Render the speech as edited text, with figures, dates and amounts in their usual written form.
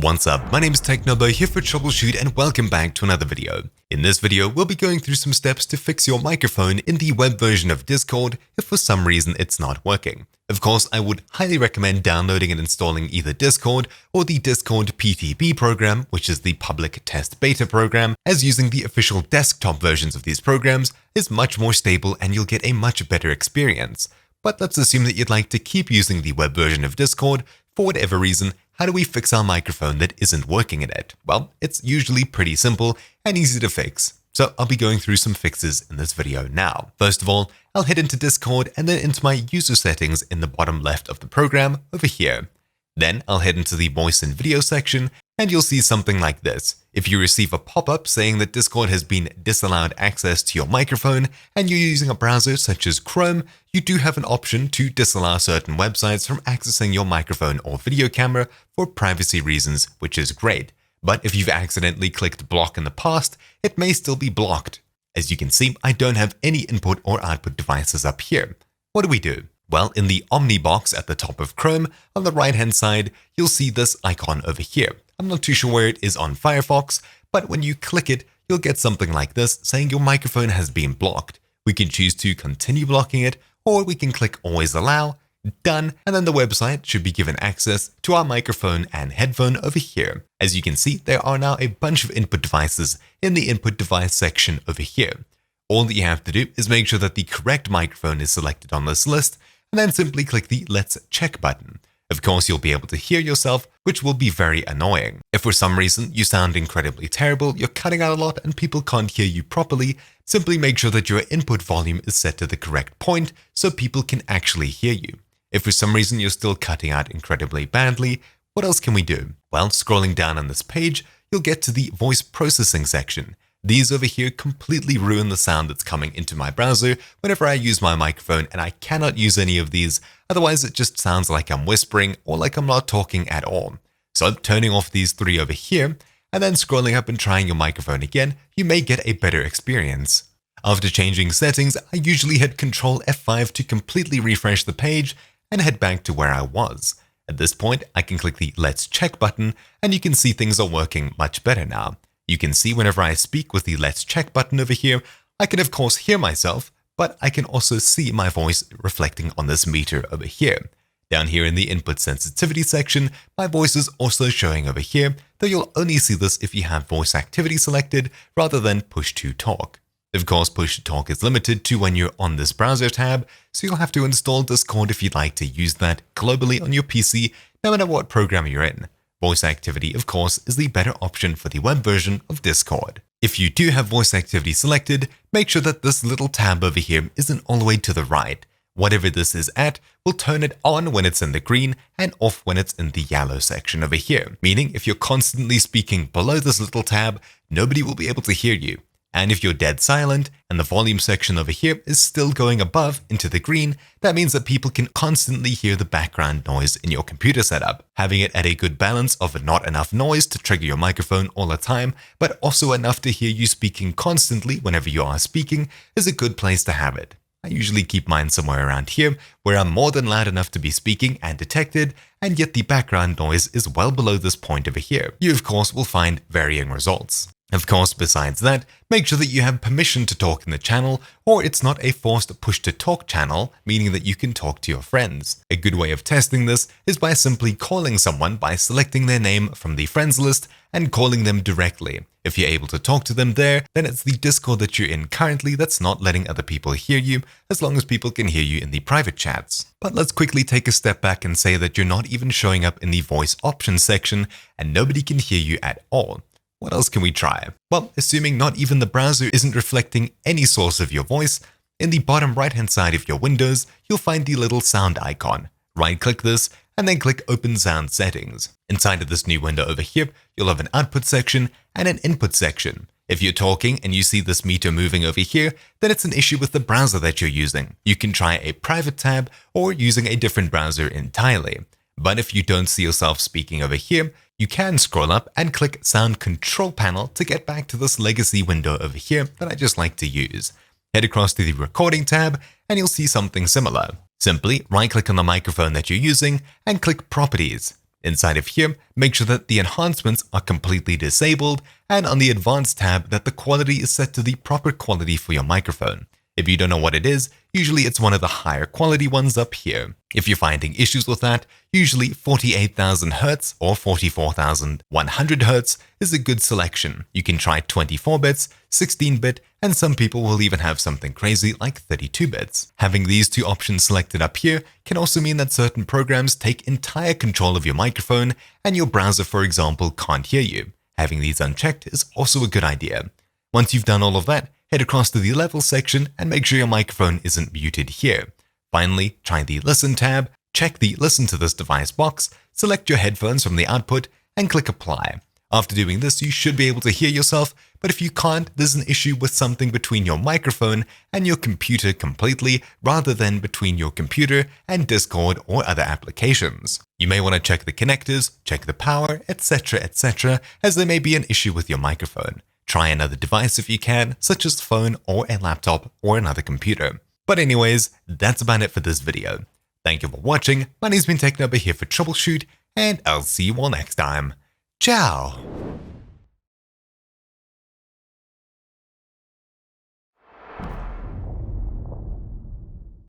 What's up, my name is TechNobo here for Troubleshoot and welcome back to another video. In this video, we'll be going through some steps to fix your microphone in the web version of Discord if for some reason it's not working. Of course, I would highly recommend downloading and installing either Discord or the Discord PTB program, which is the public test beta program, as using the official desktop versions of these programs is much more stable and you'll get a much better experience. But let's assume that you'd like to keep using the web version of Discord for whatever reason. How do we fix our microphone that isn't working in it? Well, it's usually pretty simple and easy to fix. So I'll be going through some fixes in this video now. First of all, I'll head into Discord and then into my user settings in the bottom left of the program over here. Then I'll head into the voice and video section and you'll see something like this. If you receive a pop-up saying that Discord has been disallowed access to your microphone and you're using a browser such as Chrome, you do have an option to disallow certain websites from accessing your microphone or video camera for privacy reasons, which is great. But if you've accidentally clicked block in the past, it may still be blocked. As you can see, I don't have any input or output devices up here. What do? Well, in the Omni box at the top of Chrome, on the right-hand side, you'll see this icon over here. I'm not too sure where it is on Firefox, but when you click it, you'll get something like this saying your microphone has been blocked. We can choose to continue blocking it, or we can click Always Allow, Done, and then the website should be given access to our microphone and headphone over here. As you can see, there are now a bunch of input devices in the input device section over here. All that you have to do is make sure that the correct microphone is selected on this list, and then simply click the Let's Check button. Of course, you'll be able to hear yourself, which will be very annoying. If for some reason you sound incredibly terrible, you're cutting out a lot and people can't hear you properly, simply make sure that your input volume is set to the correct point so people can actually hear you. If for some reason you're still cutting out incredibly badly, what else can we do? Well, scrolling down on this page, you'll get to the voice processing section. These over here completely ruin the sound that's coming into my browser whenever I use my microphone, and I cannot use any of these, otherwise it just sounds like I'm whispering or like I'm not talking at all. So turning off these three over here, and then scrolling up and trying your microphone again, you may get a better experience. After changing settings, I usually hit Ctrl F5 to completely refresh the page and head back to where I was. At this point, I can click the Let's Check button, and you can see things are working much better now. You can see whenever I speak with the Let's Check button over here, I can of course hear myself, but I can also see my voice reflecting on this meter over here. Down here in the input sensitivity section, my voice is also showing over here, though you'll only see this if you have voice activity selected rather than push to talk. Of course, push to talk is limited to when you're on this browser tab, so you'll have to install Discord if you'd like to use that globally on your PC, no matter what program you're in. Voice activity, of course, is the better option for the web version of Discord. If you do have voice activity selected, make sure that this little tab over here isn't all the way to the right. Whatever this is at, we'll turn it on when it's in the green and off when it's in the yellow section over here. Meaning if you're constantly speaking below this little tab, nobody will be able to hear you. And if you're dead silent and the volume section over here is still going above into the green, that means that people can constantly hear the background noise in your computer setup. Having it at a good balance of not enough noise to trigger your microphone all the time, but also enough to hear you speaking constantly whenever you are speaking is a good place to have it. I usually keep mine somewhere around here where I'm more than loud enough to be speaking and detected, and yet the background noise is well below this point over here. You of course will find varying results. Of course, besides that, make sure that you have permission to talk in the channel, or it's not a forced push-to-talk channel, meaning that you can talk to your friends. A good way of testing this is by simply calling someone by selecting their name from the friends list and calling them directly. If you're able to talk to them there, then it's the Discord that you're in currently that's not letting other people hear you, as long as people can hear you in the private chats. But let's quickly take a step back and say that you're not even showing up in the voice options section and nobody can hear you at all. What else can we try? Well, assuming not even the browser isn't reflecting any source of your voice, in the bottom right-hand side of your Windows, you'll find the little sound icon. Right-click this, and then click Open Sound Settings. Inside of this new window over here, you'll have an output section and an input section. If you're talking and you see this meter moving over here, then it's an issue with the browser that you're using. You can try a private tab or using a different browser entirely. But if you don't see yourself speaking over here, you can scroll up and click Sound Control Panel to get back to this legacy window over here that I just like to use. Head across to the Recording tab and you'll see something similar. Simply right-click on the microphone that you're using and click Properties. Inside of here, make sure that the enhancements are completely disabled, and on the Advanced tab that the quality is set to the proper quality for your microphone. If you don't know what it is, usually it's one of the higher quality ones up here. If you're finding issues with that, usually 48,000 Hz or 44,100 Hz is a good selection. You can try 24 bits, 16-bit, and some people will even have something crazy like 32 bits. Having these two options selected up here can also mean that certain programs take entire control of your microphone and your browser, for example, can't hear you. Having these unchecked is also a good idea. Once you've done all of that, head across to the Levels section and make sure your microphone isn't muted here. Finally, try the Listen tab, check the Listen to this device box, select your headphones from the output, and click Apply. After doing this, you should be able to hear yourself, but if you can't, there's an issue with something between your microphone and your computer completely, rather than between your computer and Discord or other applications. You may want to check the connectors, check the power, etc., as there may be an issue with your microphone. Try another device if you can, such as a phone or a laptop or another computer. But anyways, that's about it for this video. Thank you for watching, my name's been TechNubber here for Troubleshoot, and I'll see you all next time. Ciao!